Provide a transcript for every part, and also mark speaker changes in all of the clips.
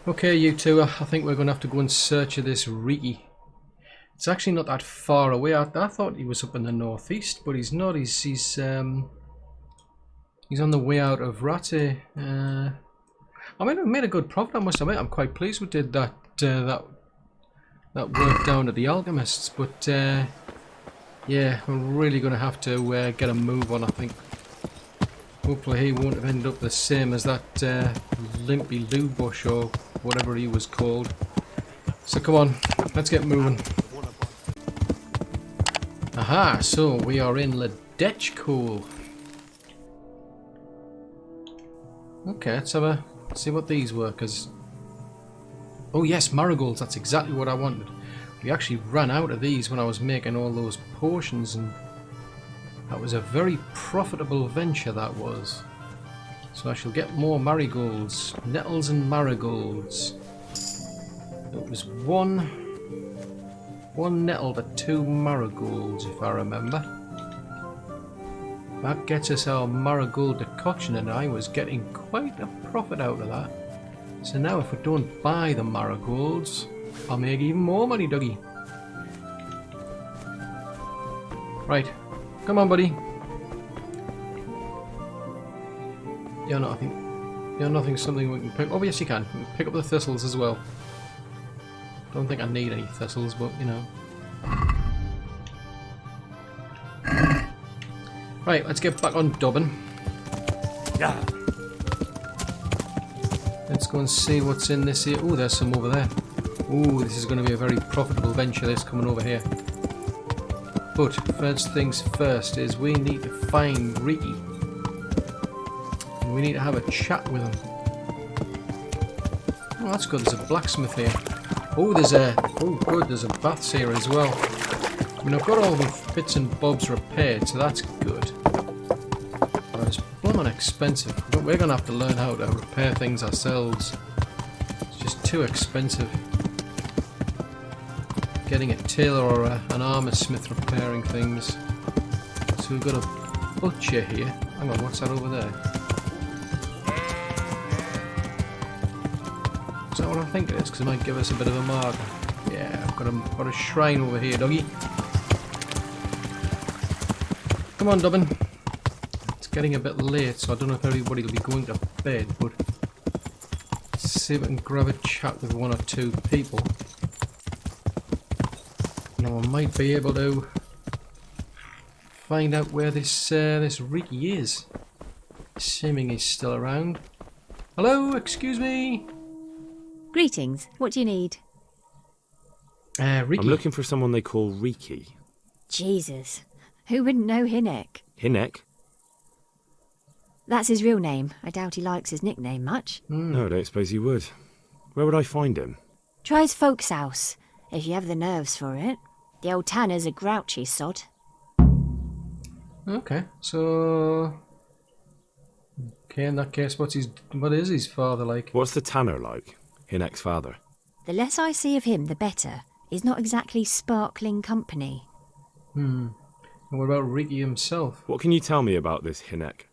Speaker 1: Okay, you two, I think we're going to have to go in search of this Riki. It's actually not that far away. I thought he was up in the northeast, but he's not. He's on the way out of Rate. I mean, I made a good profit, I must admit. I'm quite pleased we did that work down at the Alchemists, but yeah, we're really going to have to get a move on, I think. Hopefully he won't have ended up the same as that Limpy Lubush or whatever he was called. So come on, let's get moving. Aha, so we are in Ledechkool. Okay, let's see what these were, because... Oh yes, marigolds, that's exactly what I wanted. We actually ran out of these when I was making all those potions, and that was a very profitable venture, that was. So I shall get more marigolds. Nettles and marigolds. It was one nettle to 2 marigolds, if I remember. That gets us our marigold decoction, and I was getting quite a profit out of that. So now if we don't buy the marigolds, I'll make even more money, Dougie. Right. Come on, buddy. You're nothing. You're nothing. Something we can pick. Oh, yes, you can. We can pick up the thistles as well. Don't think I need any thistles, but you know. Right, let's get back on dubbing.
Speaker 2: Yeah.
Speaker 1: Let's go and see what's in this here. Oh, there's some over there. Oh, this is going to be a very profitable venture, this coming over here. But first things first is we need to find Riki. And we need to have a chat with him. Oh, that's good. There's a blacksmith here. Oh, there's a baths here as well. I mean, I've got all the bits and bobs repaired, so that's good. But it's blooming expensive. We're going to have to learn how to repair things ourselves. It's just too expensive. Getting a tailor or an armour smith repairing things. So we've got a butcher here. Hang on, what's that over there? Is that what I think it is? Because it might give us a bit of a marker. Yeah, I've got a shrine over here, doggy. Come on, Dubbin. It's getting a bit late, so I don't know if everybody will be going to bed, but let's see if I can grab a chat with 1 or 2 people. Now I might be able to find out where this Riki is. Assuming he's still around. Hello, excuse me.
Speaker 3: Greetings. What do you need?
Speaker 1: Riki.
Speaker 2: I'm looking for someone they call Riki.
Speaker 3: Jesus. Who wouldn't know Hinek?
Speaker 2: Hinek?
Speaker 3: That's his real name. I doubt he likes his nickname much.
Speaker 2: No, I don't suppose he would. Where would I find him?
Speaker 3: Try his folks' house, if you have the nerves for it. The old tanner's a grouchy sod.
Speaker 1: Okay, so... Okay, in that case, what is his father like?
Speaker 2: What's the tanner like? Hinek's father.
Speaker 3: The less I see of him, the better. He's not exactly sparkling company.
Speaker 1: And what about Riki himself?
Speaker 2: What can you tell me about this Hinek?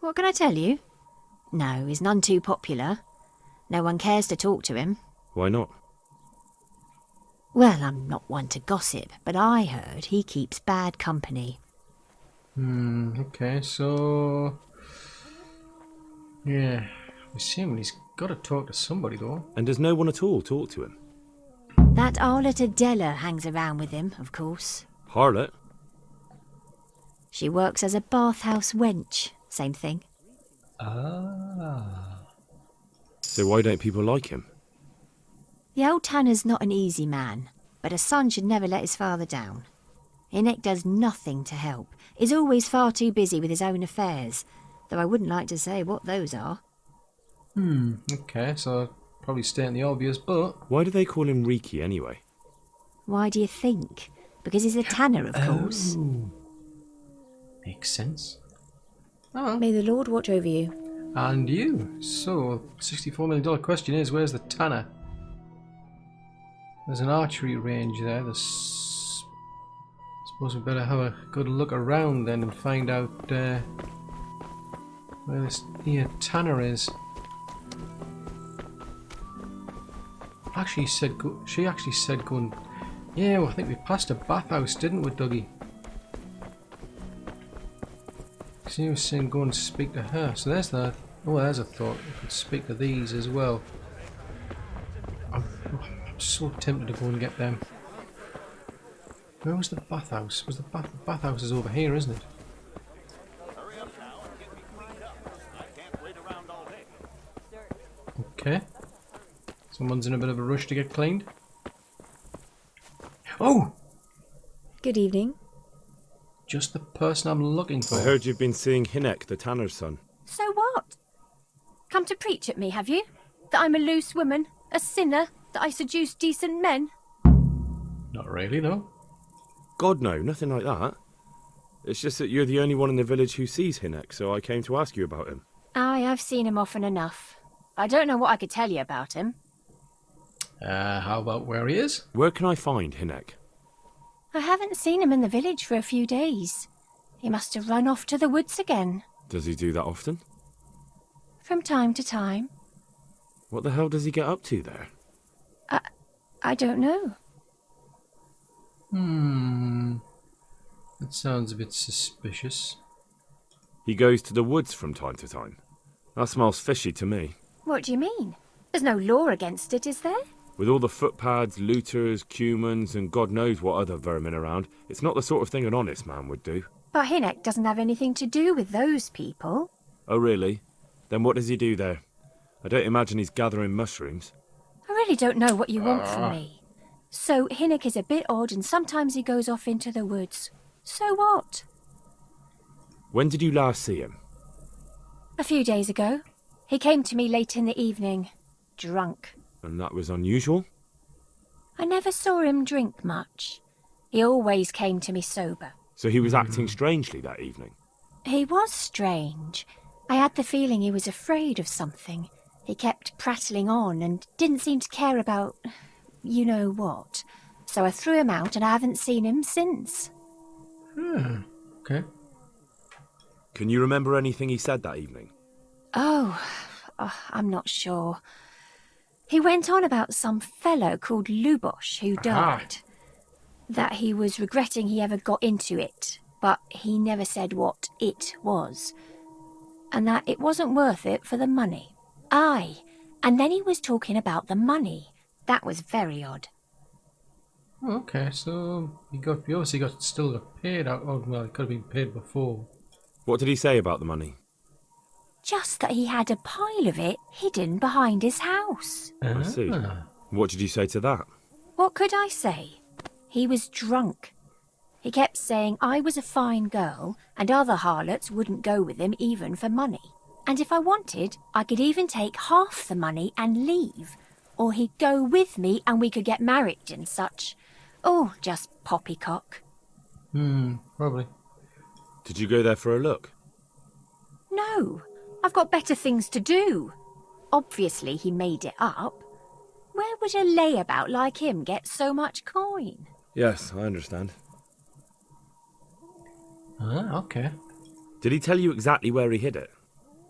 Speaker 3: What can I tell you? No, he's none too popular. No one cares to talk to him.
Speaker 2: Why not?
Speaker 3: Well, I'm not one to gossip, but I heard he keeps bad company.
Speaker 1: Okay, so... Yeah, I'm assuming he's got to talk to somebody, though.
Speaker 2: And does no one at all talk to him?
Speaker 3: That harlot Adela hangs around with him, of course.
Speaker 2: Harlot?
Speaker 3: She works as a bathhouse wench. Same thing.
Speaker 1: Ah.
Speaker 2: So why don't people like him?
Speaker 3: The old tanner's not an easy man, but a son should never let his father down. Hinek does nothing to help. He's always far too busy with his own affairs, though I wouldn't like to say what those are.
Speaker 1: Okay, so probably stating the obvious, but...
Speaker 2: Why do they call him Riki anyway?
Speaker 3: Why do you think? Because he's a tanner, of course.
Speaker 1: Makes sense. Oh.
Speaker 3: May the Lord watch over you.
Speaker 1: And you. So, $64 million question is, where's the tanner? There's an archery range there. Suppose we better have a good look around then and find out where this here tanner is. actually said go. She actually said go and. Yeah, well, I think we passed a bathhouse, didn't we, Dougie? She was saying go and speak to her. So there's that. Oh, there's a thought. We could speak to these as well. I'm so tempted to go and get them. Where was the bathhouse? Was the bathhouse is over here, isn't it? Okay. Someone's in a bit of a rush to get cleaned. Oh!
Speaker 3: Good evening.
Speaker 1: Just the person I'm looking for.
Speaker 2: I heard you've been seeing Hinek, the tanner's son.
Speaker 4: So what? Come to preach at me, have you? That I'm a loose woman, a sinner, that I seduce decent men?
Speaker 1: Not really, though.
Speaker 2: God, no, nothing like that. It's just that you're the only one in the village who sees Hinek, so I came to ask you about him.
Speaker 4: Aye, I've seen him often enough. I don't know what I could tell you about him.
Speaker 1: How about where he is?
Speaker 2: Where can I find Hinek?
Speaker 4: I haven't seen him in the village for a few days. He must have run off to the woods again.
Speaker 2: Does he do that often?
Speaker 4: From time to time.
Speaker 2: What the hell does he get up to there?
Speaker 4: I don't know.
Speaker 1: That sounds a bit suspicious.
Speaker 2: He goes to the woods from time to time. That smells fishy to me.
Speaker 4: What do you mean? There's no law against it, is there?
Speaker 2: With all the footpads, looters, cumans, and God knows what other vermin around, it's not the sort of thing an honest man would do.
Speaker 4: But Hinek doesn't have anything to do with those people.
Speaker 2: Oh, really? Then what does he do there? I don't imagine he's gathering mushrooms.
Speaker 4: I really don't know what you want from me. So Hinek is a bit odd and sometimes he goes off into the woods. So what?
Speaker 2: When did you last see him?
Speaker 4: A few days ago. He came to me late in the evening, drunk.
Speaker 2: And that was unusual?
Speaker 4: I never saw him drink much. He always came to me sober.
Speaker 2: So he was acting strangely that evening?
Speaker 4: He was strange. I had the feeling he was afraid of something. He kept prattling on and didn't seem to care about you know what. So I threw him out and I haven't seen him since.
Speaker 1: Okay.
Speaker 2: Can you remember anything he said that evening?
Speaker 4: Oh, I'm not sure. He went on about some fellow called Lubosh who died. That he was regretting he ever got into it, but he never said what it was. And that it wasn't worth it for the money. Aye, and then he was talking about the money. That was very odd.
Speaker 1: Okay, so he obviously still got paid out. Oh, well, he could have been paid before.
Speaker 2: What did he say about the money?
Speaker 4: Just that he had a pile of it hidden behind his house.
Speaker 2: I see. What did you say to that?
Speaker 4: What could I say? He was drunk. He kept saying I was a fine girl and other harlots wouldn't go with him even for money. And if I wanted, I could even take half the money and leave. Or he'd go with me and we could get married and such. Oh, just poppycock.
Speaker 1: Probably.
Speaker 2: Did you go there for a look?
Speaker 4: No, I've got better things to do. Obviously he made it up. Where would a layabout like him get so much coin?
Speaker 2: Yes, I understand.
Speaker 1: Okay.
Speaker 2: Did he tell you exactly where he hid it?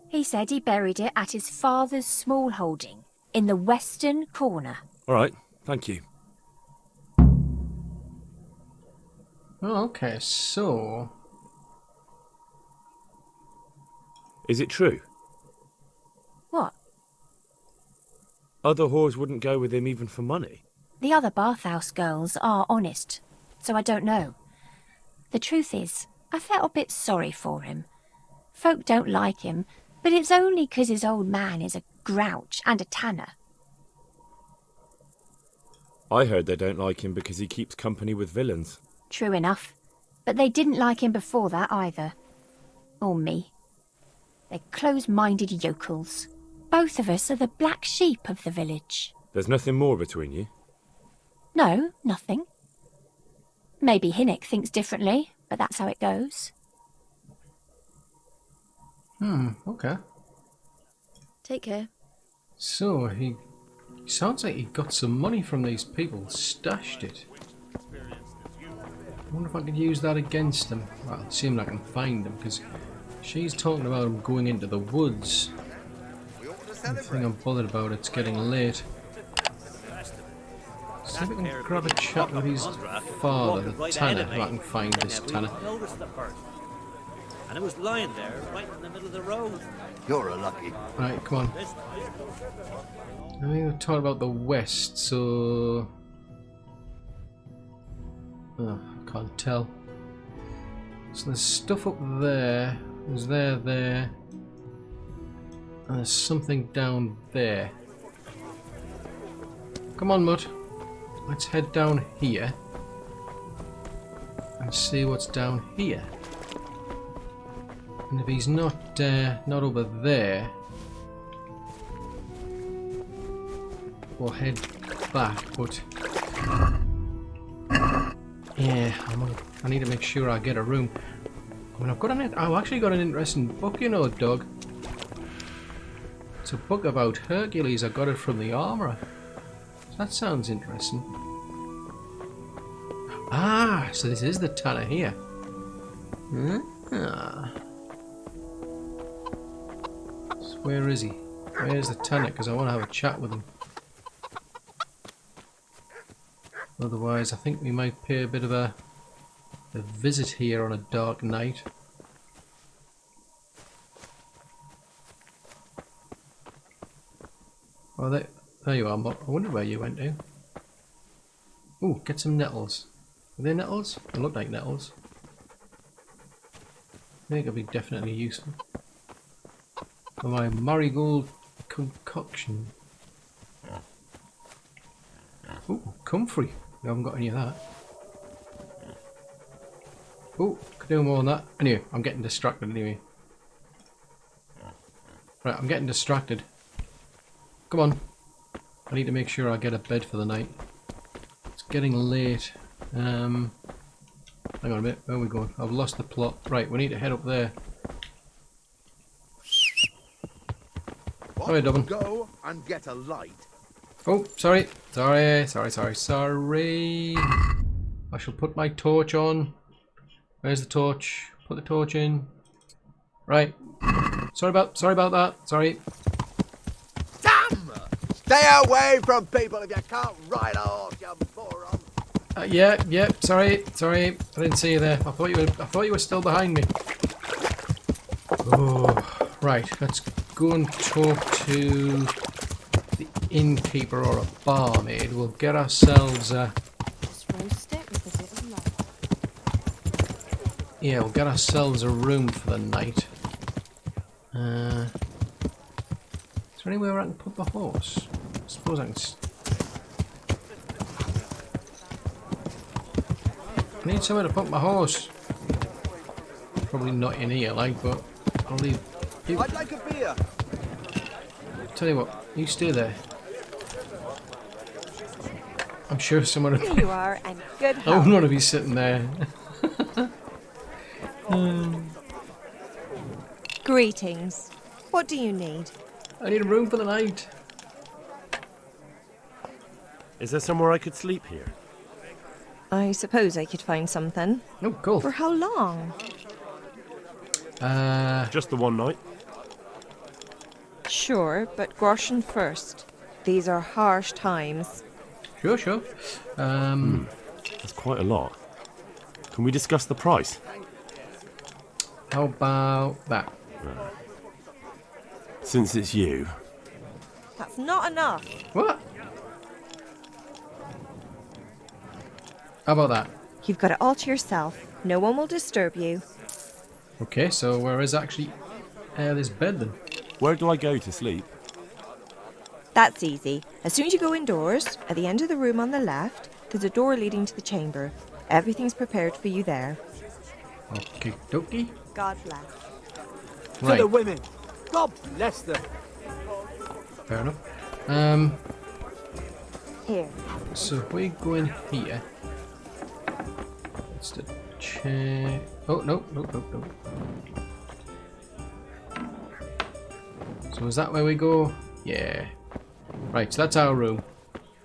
Speaker 4: He said he buried it at his father's small holding, in the western corner.
Speaker 2: All right, thank you.
Speaker 1: Oh, okay, so...
Speaker 2: Is it true?
Speaker 4: What?
Speaker 2: Other whores wouldn't go with him even for money?
Speaker 4: The other bathhouse girls are honest, so I don't know. The truth is, I felt a bit sorry for him. Folk don't like him, but it's only 'cause his old man is a grouch and a tanner.
Speaker 2: I heard they don't like him because he keeps company with villains.
Speaker 4: True enough, but they didn't like him before that either. Or me. They're close-minded yokels. Both of us are the black sheep of the village.
Speaker 2: There's nothing more between you?
Speaker 4: No, nothing. Maybe Hinek thinks differently, but that's how it goes.
Speaker 1: Okay.
Speaker 3: Take care.
Speaker 1: So, he sounds like he got some money from these people, stashed it. I wonder if I could use that against them. Well, it seems like I can find them, because she's talking about him going into the woods. The thing I'm bothered about, it's getting late. See if I can grab a chat with his father, the tanner, if I can find this tanner.
Speaker 5: I noticed the first. And it was lying there, right in the middle of the road.
Speaker 6: You're a lucky.
Speaker 1: Right, come on. I mean, we're talking about the west, so... Oh, can't tell. So there's stuff up there. There's there. And there's something down there. Come on, Mud. Let's head down here. And see what's down here. And if he's not over there, we'll head back. But yeah, I need to make sure I get a room. I mean, I've actually got an interesting book, you know, Doug. It's a book about Hercules. I got it from the armourer. So that sounds interesting. Ah, so this is the tanner here. Ah. So where is he? Where's the tanner? Because I want to have a chat with him. Otherwise, I think we might pay a bit of a visit here on a dark night. Oh, there you are, Mott. I wonder where you went to. Ooh, get some nettles. Are they nettles? They look like nettles. I think it'll be definitely useful. For my marigold concoction. Ooh, comfrey. We haven't got any of that. Ooh, could do more than that. Anyway, I'm getting distracted anyway. Right, I'm getting distracted. Come on. I need to make sure I get a bed for the night. It's getting late. Hang on a minute. Where are we going? I've lost the plot. Right, we need to head up there. Sorry, Dublin.
Speaker 6: Go and get a light.
Speaker 1: Oh, sorry. Sorry. I shall put my torch on. Where's the torch? Put the torch in. Right. Sorry about that. Sorry.
Speaker 6: Damn! Stay away from people if you can't ride a horse, you moron.
Speaker 1: Yeah. Sorry. I didn't see you there. I thought you were still behind me. Oh, right. Let's go and talk to the innkeeper or a barmaid. We'll get ourselves a. Yeah, we'll get ourselves a room for the night. Is there anywhere I can put the horse? I suppose I can. I need somewhere to put my horse. Probably not in here, like, but I'll leave.
Speaker 6: I'd like a beer.
Speaker 1: Tell you what, you stay there. I'm sure someone.
Speaker 4: Here you are, and good
Speaker 1: I
Speaker 4: health.
Speaker 1: wouldn't want to be sitting there.
Speaker 7: Greetings. What do you need?
Speaker 1: I need a room for the night.
Speaker 2: Is there somewhere I could sleep here?
Speaker 7: I suppose I could find something.
Speaker 1: Oh, cool.
Speaker 7: For how long?
Speaker 2: Just the one night.
Speaker 7: Sure, but groschen first. These are harsh times.
Speaker 1: Sure.
Speaker 2: That's quite a lot. Can we discuss the price?
Speaker 1: How about that?
Speaker 2: Since it's you.
Speaker 7: That's not enough.
Speaker 1: What? How about that?
Speaker 7: You've got it all to yourself. No one will disturb you.
Speaker 1: Okay, so where is actually this bed then?
Speaker 2: Where do I go to sleep?
Speaker 7: That's easy. As soon as you go indoors, at the end of the room on the left, there's a door leading to the chamber. Everything's prepared for you there.
Speaker 1: Okay, dokie.
Speaker 7: God bless.
Speaker 1: Right,
Speaker 5: To the women. God bless them.
Speaker 1: fair enough.
Speaker 7: Here.
Speaker 1: So if we go in here, it's the chair. Oh, no. So is that where we go? Yeah. Right, so that's our room.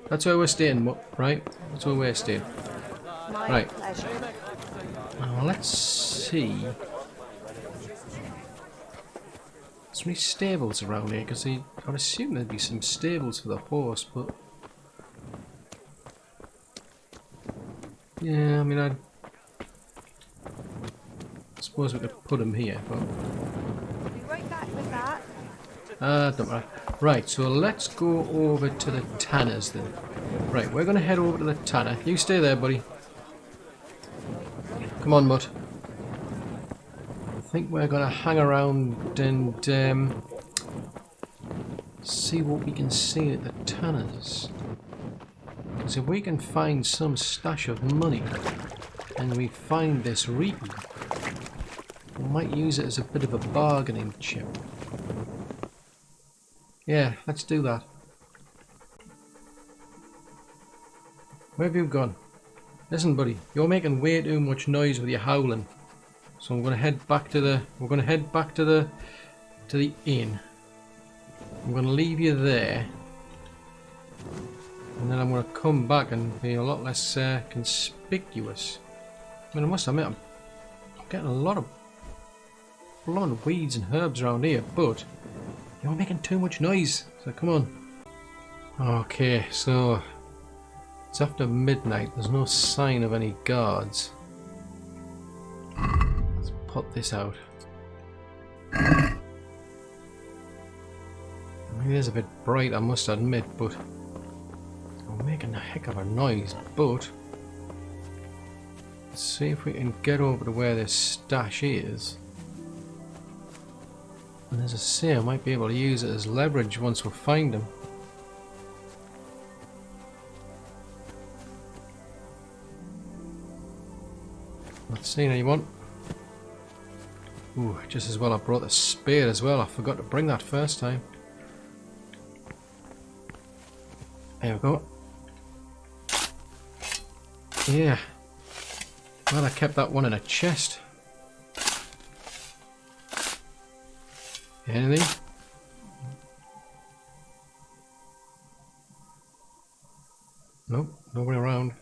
Speaker 1: That's where we're staying, right? That's where we're staying.
Speaker 7: My
Speaker 1: Right.
Speaker 7: pleasure.
Speaker 1: Now let's see. There's many stables around here, because I'd assume there'd be some stables for the horse, but Yeah, I mean, I suppose we could put him here, but...
Speaker 7: I'll be right back with that.
Speaker 1: Don't matter. Right, so let's go over to the Tanners then. Right, we're going to head over to the Tanner. You stay there, buddy. Come on, Mutt. I think we're going to hang around and see what we can see at the Tanners. Because if we can find some stash of money and we find this Riki, we might use it as a bit of a bargaining chip. Yeah, let's do that. Where have you gone? Listen, buddy, you're making way too much noise with your howling. So I'm gonna head back to the to the inn. I'm gonna leave you there. And then I'm gonna come back and be a lot less conspicuous. I mean, I must admit, I'm getting a lot of weeds and herbs around here, but you're making too much noise, so come on. Okay, so it's after midnight. There's no sign of any guards. Let's put this out. I mean, it is a bit bright, I must admit, but I'm making a heck of a noise. But let's see if we can get over to where this stash is. And as I say, I might be able to use it as leverage once we find him. Not seeing anyone. Ooh, just as well I brought the spear as well. I forgot to bring that first time. There we go. Yeah. Well, I kept that one in a chest. Anything? Nope, nobody around.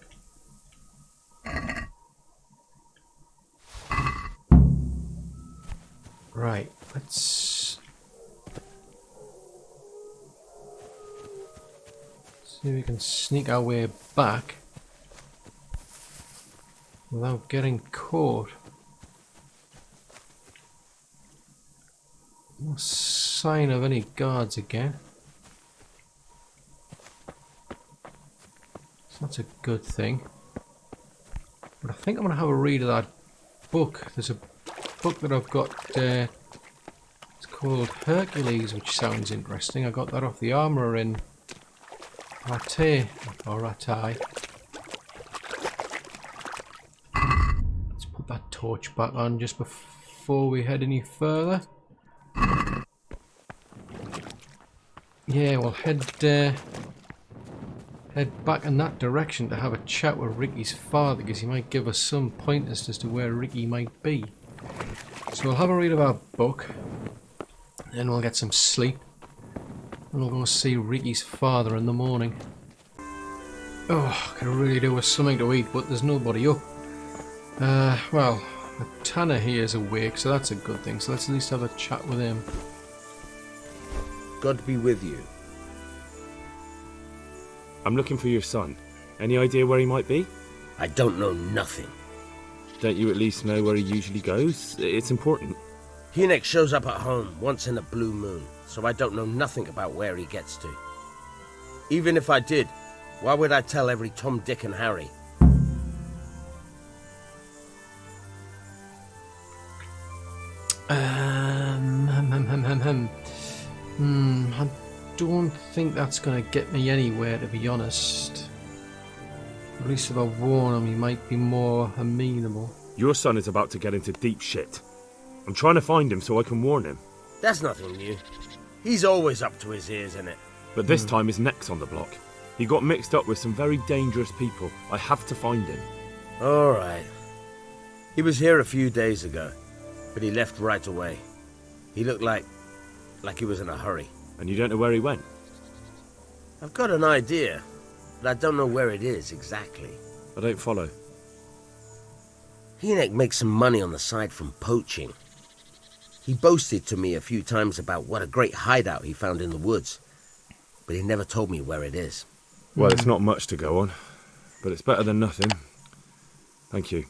Speaker 1: Right, let's see if we can sneak our way back without getting caught. No sign of any guards again. So that's a good thing. But I think I'm going to have a read of that book. There's a book that I've got, it's called Hercules, which sounds interesting. I got that off the armourer in Rattay, or Rattay. Let's put that torch back on just before we head any further. Yeah, we'll head back in that direction to have a chat with Ricky's father, because he might give us some pointers as to where Ricky might be. So we'll have a read of our book, then we'll get some sleep, and we'll go see Ricky's father in the morning. Oh, I could really do with something to eat, but there's nobody up. Well, the Tanner here is awake, so that's a good thing. So let's at least have a chat with him.
Speaker 8: God be with you.
Speaker 2: I'm looking for your son. Any idea where he might be?
Speaker 8: I don't know nothing.
Speaker 2: Don't you at least know where he usually goes? It's important.
Speaker 8: Hynek shows up at home once in a blue moon, so I don't know nothing about where he gets to. Even if I did, why would I tell every Tom, Dick and Harry?
Speaker 1: I don't think that's going to get me anywhere, to be honest. At least if I warn him, he might be more amenable.
Speaker 2: Your son is about to get into deep shit. I'm trying to find him so I can warn him.
Speaker 8: That's nothing new. He's always up to his ears in it.
Speaker 2: But this time his neck's on the block. He got mixed up with some very dangerous people. I have to find him.
Speaker 8: All right. He was here a few days ago, but he left right away. He looked like he was in a hurry.
Speaker 2: And you don't know where he went?
Speaker 8: I've got an idea, but I don't know where it is exactly.
Speaker 2: I don't follow.
Speaker 8: Hynek makes some money on the side from poaching. He boasted to me a few times about what a great hideout he found in the woods, but he never told me where it is.
Speaker 2: Well, it's not much to go on, but it's better than nothing. Thank you.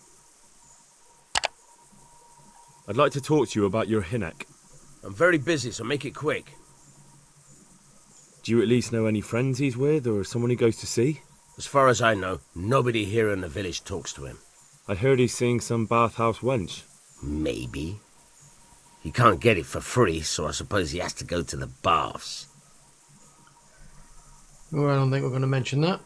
Speaker 2: I'd like to talk to you about your Hinnock.
Speaker 8: I'm very busy, so make it quick.
Speaker 2: Do you at least know any friends he's with, or someone he goes to see?
Speaker 8: As far as I know, nobody here in the village talks to him.
Speaker 2: I heard he's seeing some bathhouse wench.
Speaker 8: Maybe. He can't get it for free, so I suppose he has to go to the baths.
Speaker 1: Oh, I don't think we're going to mention that.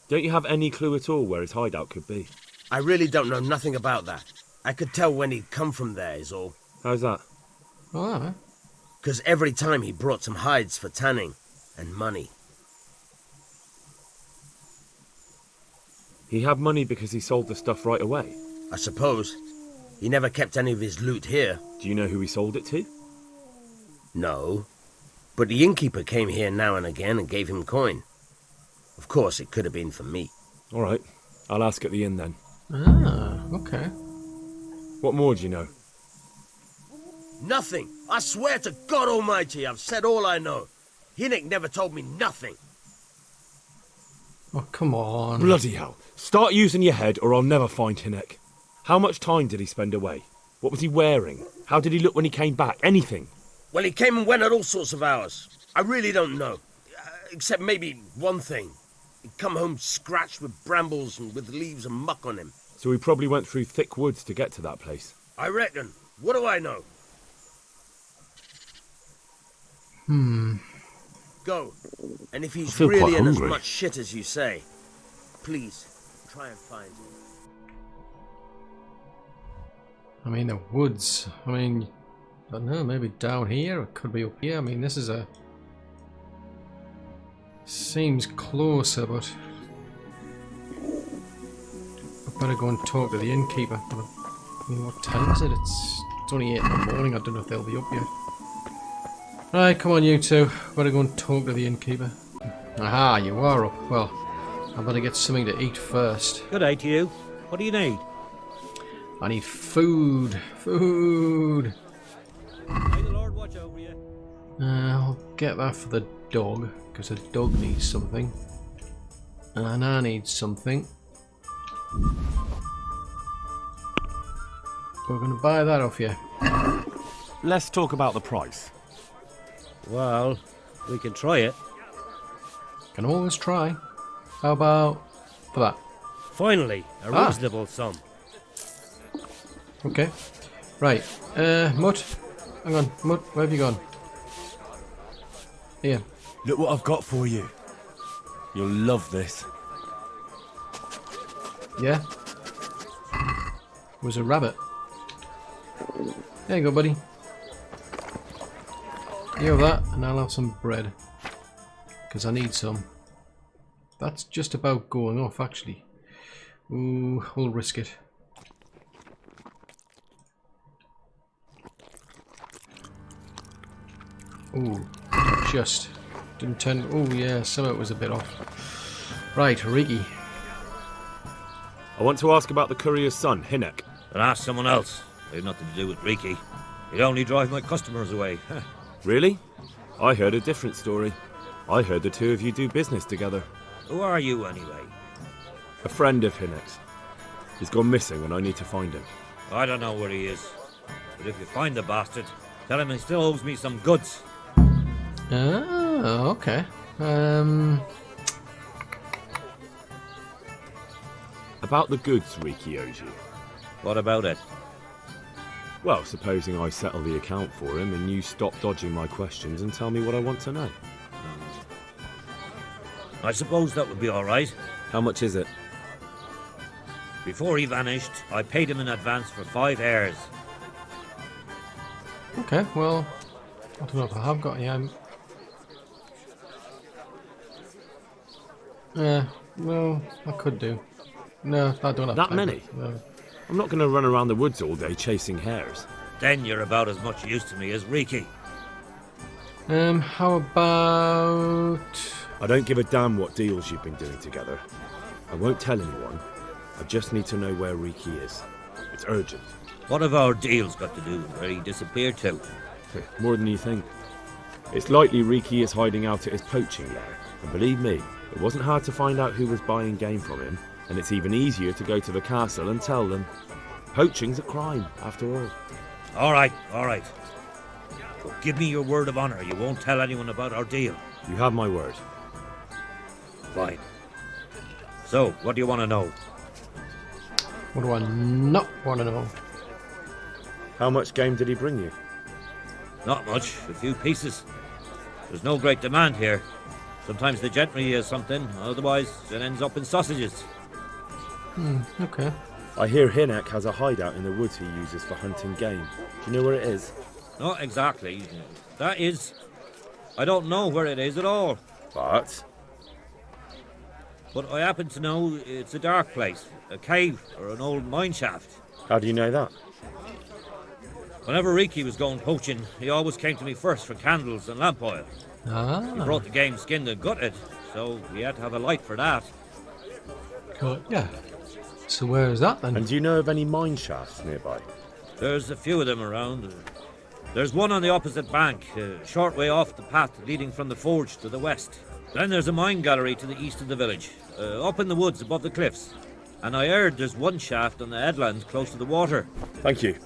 Speaker 2: Don't you have any clue at all where his hideout could be?
Speaker 8: I really don't know nothing about that. I could tell when he'd come from there, is all.
Speaker 2: How's that?
Speaker 1: Oh,
Speaker 8: Because every time he brought some hides for tanning and money.
Speaker 2: He had money because he sold the stuff right away.
Speaker 8: I suppose. He never kept any of his loot here.
Speaker 2: Do you know who he sold it to?
Speaker 8: No. But the innkeeper came here now and again and gave him coin. Of course, it could have been for me.
Speaker 2: All right. I'll ask at the inn then.
Speaker 1: Ah, okay.
Speaker 2: What more do you know?
Speaker 8: Nothing. I swear to God Almighty, I've said all I know. Hinnock never told me nothing.
Speaker 1: Oh, come on.
Speaker 2: Bloody hell. Start using your head or I'll never find Hinnock. How much time did he spend away? What was he wearing? How did he look when he came back? Anything?
Speaker 8: Well, he came and went at all sorts of hours. I really don't know. Except maybe one thing. He'd come home scratched with brambles and with leaves and muck on him.
Speaker 2: So he probably went through thick woods to get to that place.
Speaker 8: I reckon. What do I know? Go. And if he's
Speaker 2: feel
Speaker 8: really
Speaker 2: quite
Speaker 8: in as
Speaker 2: hungry.
Speaker 8: much shit as you say, please, try and find him.
Speaker 1: I mean, the woods. I mean, I don't know, maybe down here, it could be up here. I mean, this is a... Seems closer, but... I better go and talk to the innkeeper. But I mean, what time is it? It's only 8 in the morning. I don't know if they'll be up yet. Right, come on you two. Better go and talk to the innkeeper. Aha, you are up. Well, I better get something to eat first.
Speaker 5: Good day to you. What do you need?
Speaker 1: I need food. Food.
Speaker 5: May the Lord watch over you.
Speaker 1: I'll get that for the dog, because the dog needs something. And I need something. We're going to buy that off you.
Speaker 9: Let's talk about the price.
Speaker 5: Well, we can try it.
Speaker 1: Can always try. How about for that?
Speaker 5: Finally, a reasonable sum.
Speaker 1: Okay. Right. Mutt. Hang on. Mutt, where have you gone? Here.
Speaker 9: Look what I've got for you. You'll love this.
Speaker 1: Yeah? It was a rabbit. There you go, buddy. You have that, and I'll have some bread. Because I need some. That's just about going off, actually. Ooh, we'll risk it. Ooh, just didn't turn. Oh yeah, some of it was a bit off. Right, Riggy.
Speaker 2: I want to ask about the courier's son, Hinnock.
Speaker 5: And ask someone else. They've nothing to do with Riki. He'd only drive my customers away.
Speaker 2: Really? I heard a different story. I heard the two of you do business together.
Speaker 5: Who are you, anyway?
Speaker 2: A friend of Hinnock's. He's gone missing and I need to find him.
Speaker 5: I don't know where he is. But if you find the bastard, tell him he still owes me some goods.
Speaker 1: Oh, okay.
Speaker 2: About the goods Riki owes you.
Speaker 5: What about it?
Speaker 2: Well, supposing I settle the account for him and you stop dodging my questions and tell me what I want to know.
Speaker 5: I suppose that would be all right.
Speaker 2: How much is it?
Speaker 5: Before he vanished, I paid him in advance for 5 heirs.
Speaker 1: Okay, well, I don't know if I have got any. Well, I could do. No, I don't have
Speaker 2: That
Speaker 1: time.
Speaker 2: many?
Speaker 1: No.
Speaker 2: I'm not going to run around the woods all day chasing hares.
Speaker 5: Then you're about as much use to me as Riki.
Speaker 1: How about...
Speaker 2: I don't give a damn what deals you've been doing together. I won't tell anyone. I just need to know where Riki is. It's urgent.
Speaker 5: What have our deals got to do with where he disappeared to?
Speaker 2: More than you think. It's likely Riki is hiding out at his poaching lair. And believe me, it wasn't hard to find out who was buying game from him. And it's even easier to go to the castle and tell them. Poaching's a crime, after all.
Speaker 5: All right, all right. But give me your word of honor you won't tell anyone about our deal.
Speaker 2: You have my word.
Speaker 5: Fine. So, what do you want to know?
Speaker 1: What do I not want to know?
Speaker 2: How much game did he bring you?
Speaker 5: Not much, a few pieces. There's no great demand here. Sometimes the gentry has something, otherwise it ends up in sausages.
Speaker 1: Okay.
Speaker 2: I hear Hinek has a hideout in the woods he uses for hunting game. Do you know where it is?
Speaker 5: Not exactly. That is... I don't know where it is at all.
Speaker 2: But
Speaker 5: But I happen to know it's a dark place, a cave or an old mine shaft.
Speaker 2: how do you know that?
Speaker 5: Whenever Riki was going poaching, he always came to me first for candles and lamp oil. He brought the game skinned and gutted, so we had to have a light for that.
Speaker 1: Cool. Yeah. So where is that then?
Speaker 2: And do you know of any mine shafts nearby?
Speaker 5: There's a few of them around. There's one on the opposite bank, a short way off the path leading from the forge to the west. Then there's a mine gallery to the east of the village, up in the woods above the cliffs. And I heard there's one shaft on the headlands close to the water.
Speaker 2: Thank you.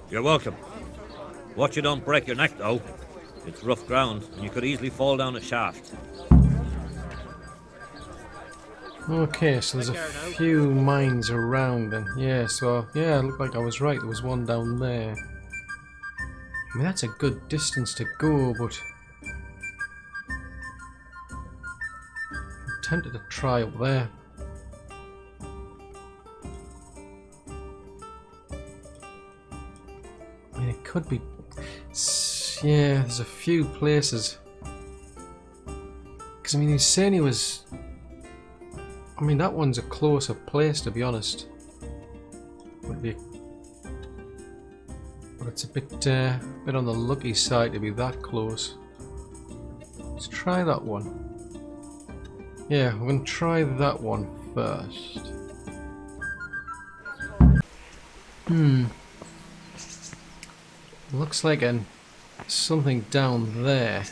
Speaker 5: You're welcome. Watch you don't break your neck, though. It's rough ground, and you could easily fall down a shaft.
Speaker 1: Okay, so there's a few mines around then. Yeah, so, yeah, it looked like I was right. There was one down there. I mean, that's a good distance to go, but... I'm tempted to try up there. I mean, it could be... Yeah, there's a few places. Because, I mean, he's saying he was... I mean, that one's a closer place, to be honest. Would be, but it's a bit on the lucky side to be that close. Let's try that one. Yeah, we're gonna try that one first. Looks like something down there.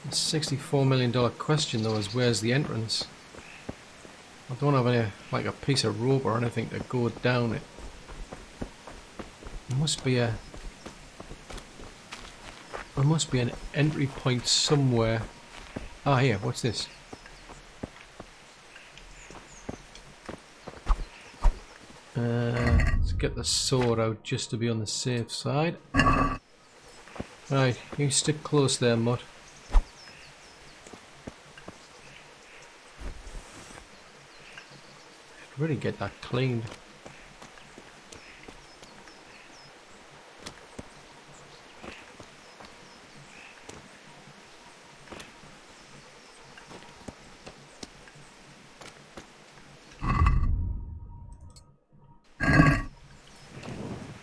Speaker 1: The $64 million question though is where's the entrance? I don't have any, like a piece of rope or anything to go down it. There must be an entry point somewhere. Ah, here, what's this? Let's get the sword out just to be on the safe side. Right, you stick close there, Mutt. Really get that cleaned.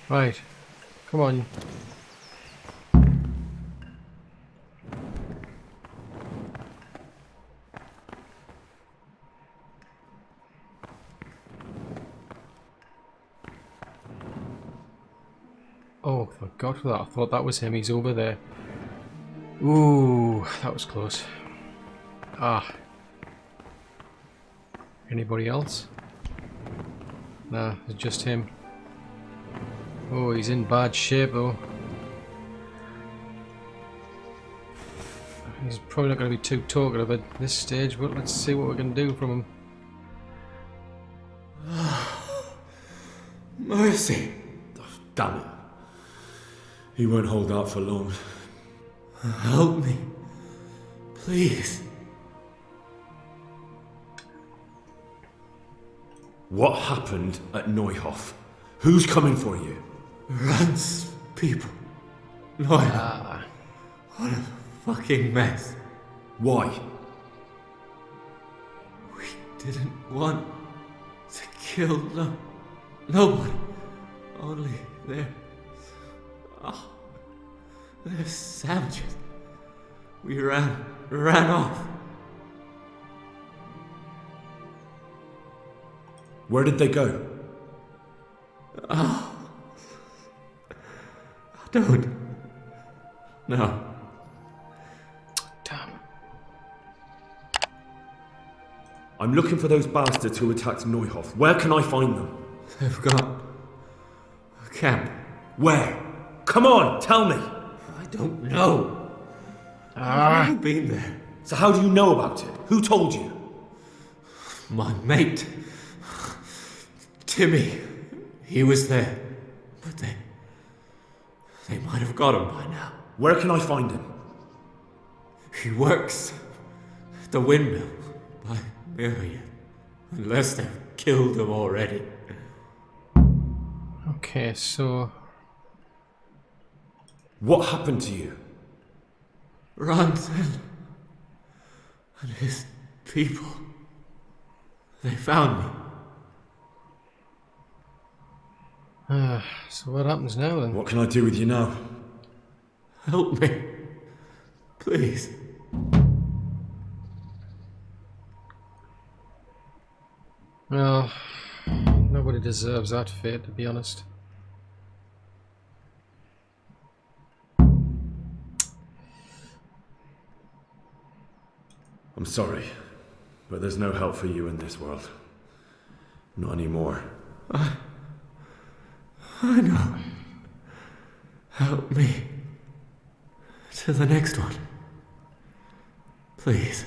Speaker 1: Right, come on. Oh, thank God for that. I thought that was him. He's over there. Ooh, that was close. Ah. Anybody else? Nah, it's just him. Oh, he's in bad shape though. He's probably not going to be too talkative at this stage, but let's see what we can do from him.
Speaker 10: Mercy.
Speaker 9: Damn it. He won't hold out for long.
Speaker 10: Help me. Please.
Speaker 9: What happened at Neuhof? Who's coming for you?
Speaker 10: Rance people. Neuhof. What a fucking mess.
Speaker 9: Why?
Speaker 10: We didn't want to kill nobody. Only they're savages. We ran off.
Speaker 9: Where did they go?
Speaker 10: I don't know.
Speaker 1: Damn.
Speaker 9: I'm looking for those bastards who attacked Neuhof. Where can I find them?
Speaker 10: They've got a camp.
Speaker 9: Where? Come on, tell me!
Speaker 10: I don't know. I've never been there.
Speaker 9: So how do you know about it? Who told you?
Speaker 10: My mate, Timmy, he was there. But they might have got him by now.
Speaker 9: Where can I find him?
Speaker 10: He works at the windmill by Miriam. Unless they've killed him already.
Speaker 1: Okay, so...
Speaker 9: What happened to you?
Speaker 10: Ransen and his people. They found me.
Speaker 1: So what happens now then?
Speaker 9: What can I do with you now?
Speaker 10: Help me. Please.
Speaker 1: Well, nobody deserves that fate, to be honest.
Speaker 9: I'm sorry, but there's no help for you in this world. Not anymore.
Speaker 10: I know. Help me. To the next one. Please.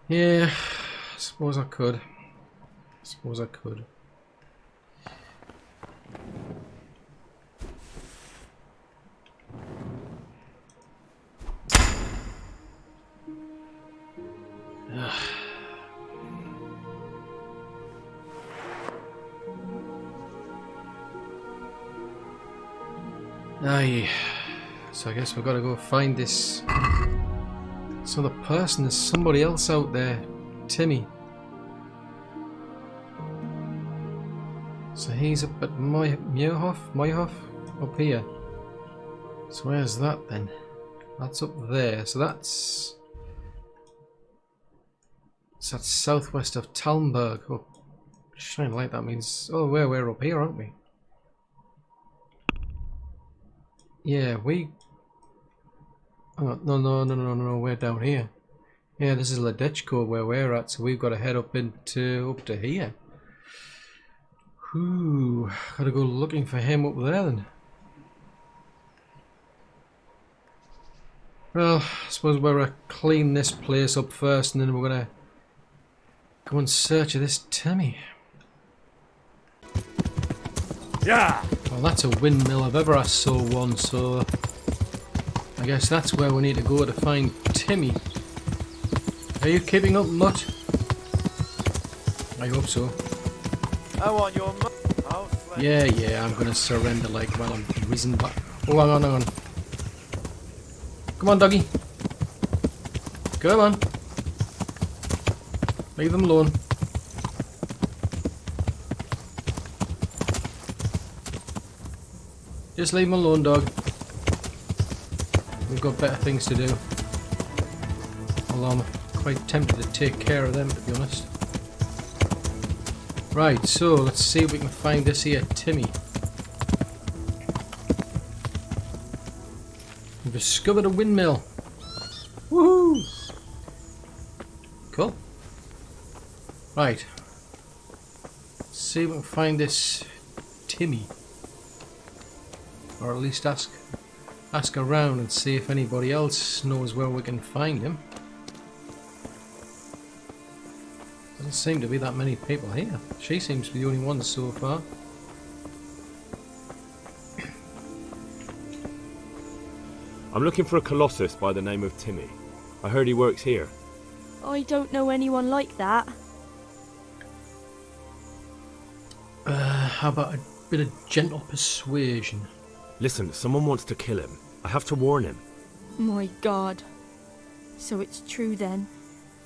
Speaker 1: Yeah, I suppose I could. Aye. So I guess we've got to go find this other person. There's somebody else out there. Timmy. So he's up at Neuhof? Up here. So where's that then? That's up there. So that's southwest of Talmberg. Oh, shine light, that means... Oh, we're up here, aren't we? Yeah, we... Oh, no, we're down here. Yeah, this is Ledechko where we're at, so we've got to head up to here. Ooh, gotta go looking for him up there then. Well, I suppose we're gonna clean this place up first and then we're gonna go in search of this Timmy.
Speaker 5: Yeah!
Speaker 1: Well, that's a windmill if ever I saw one, so I guess that's where we need to go to find Timmy. Are you keeping up, Mutt? I hope so.
Speaker 6: I want your
Speaker 1: Yeah, I'm gonna surrender like while I'm risen back. Oh, hang on. Come on, doggy. Come on. Leave them alone. Just leave him alone, dog. We've got better things to do. Although I'm quite tempted to take care of them, to be honest. Right, so let's see if we can find this here Timmy. We've discovered a windmill. Woohoo! Cool. Right. Let's see if we can find this Timmy. Or at least ask around and see if anybody else knows where we can find him. Doesn't seem to be that many people here. She seems to be the only one so far.
Speaker 2: I'm looking for a colossus by the name of Timmy. I heard he works here.
Speaker 11: I don't know anyone like that.
Speaker 1: How about a bit of gentle persuasion?
Speaker 2: Listen, someone wants to kill him. I have to warn him.
Speaker 11: My God. So it's true then.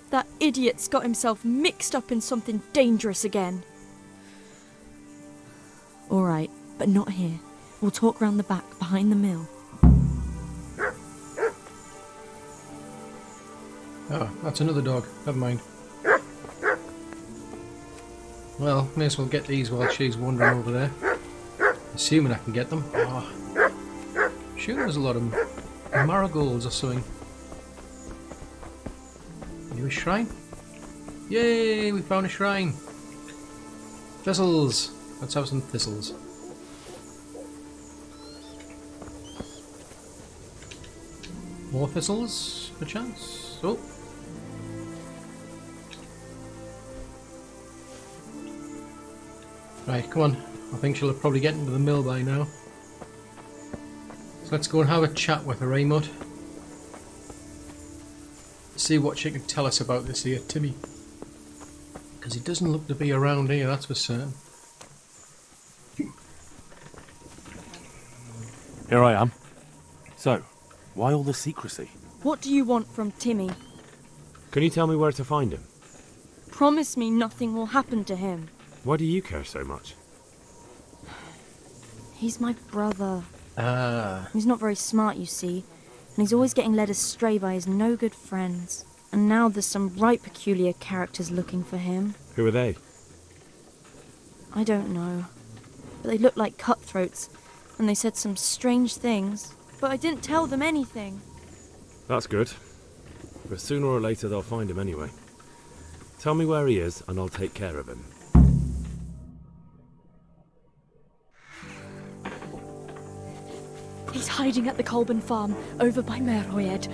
Speaker 11: That idiot's got himself mixed up in something dangerous again. All right, but not here. We'll talk round the back, behind the mill.
Speaker 1: Oh, that's another dog. Never mind. Well, may as well get these while she's wandering over there. Assuming I can get them. Oh. Sure, there's a lot of marigolds or something. you a shrine? Yay, we found a shrine. Thistles. Let's have some thistles. More thistles, perchance? Oh. Right, come on. I think she'll probably get into the mill by now. So let's go and have a chat with her, eh, Mud? See what she can tell us about this here Timmy. Because he doesn't look to be around here, that's for certain.
Speaker 2: Here I am. So, why all the secrecy?
Speaker 11: What do you want from Timmy?
Speaker 2: Can you tell me where to find him?
Speaker 11: Promise me nothing will happen to him.
Speaker 2: Why do you care so much?
Speaker 11: He's my brother.
Speaker 1: Ah.
Speaker 11: He's not very smart, you see, and he's always getting led astray by his no-good friends. And now there's some right peculiar characters looking for him.
Speaker 2: Who are they?
Speaker 11: I don't know. But they look like cutthroats, and they said some strange things. But I didn't tell them anything.
Speaker 2: That's good. But sooner or later they'll find him anyway. Tell me where he is, and I'll take care of him.
Speaker 11: He's hiding at the Colburn farm, over by Merhoed.